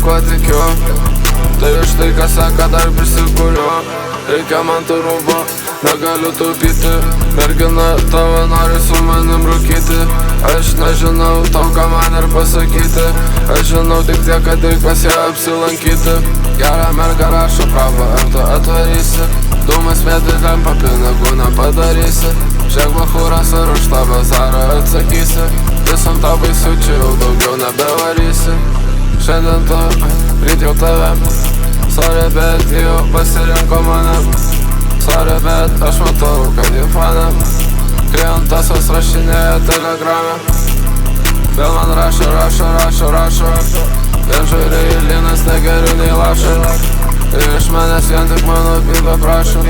kuo tikiu. Tai už tai, kas seka, dar prisikuriu. Reikia man to rūbo, negaliu taupyti. Mergina tavo nori su manim rūkyti. Aš nežinau tau, ką man ir pasakyti. Aš žinau tik tiek, kad reik pas ją apsilankyti. Gerą mergą rašo pravą, ar tu atvarysi? Dūmas mėtai lempa, pinigų nepadarysi. Žiek bachūras ar už tą bazarą atsakysi. Visam tą baisiučių jau daugiau nebevarysi. Šiandien tu, ryt jau tave. Sorry, bet jau pasirinko mane. Sorry, bet aš matau, kad jį fane. Klientas rašinėja telegramę. Vėl man rašo. Vien žairiai linas negeriu nei lašai. Ir iš manęs vien tik mano bybę prašo.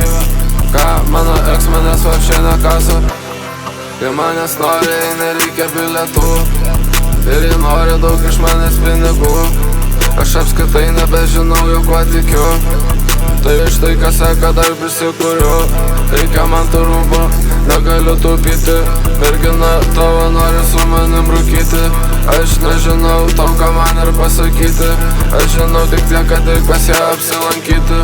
Ką mano eks manęs varšė nekasa. Kai manęs nori, nereikia bilietų. Ir ji nori daug iš manęs pinigų. Aš apskritai nebežinau jau kuo tikiu. Tai iš tai, kas seka, dar prisikuriu. Reikia man to rūbo, negaliu taupyti. Mergina tavo nori su manim rūkyti. Aš nežinau tau, ką man ir pasakyti. Aš žinau tik tiek, kad reik pas ją apsilankyti.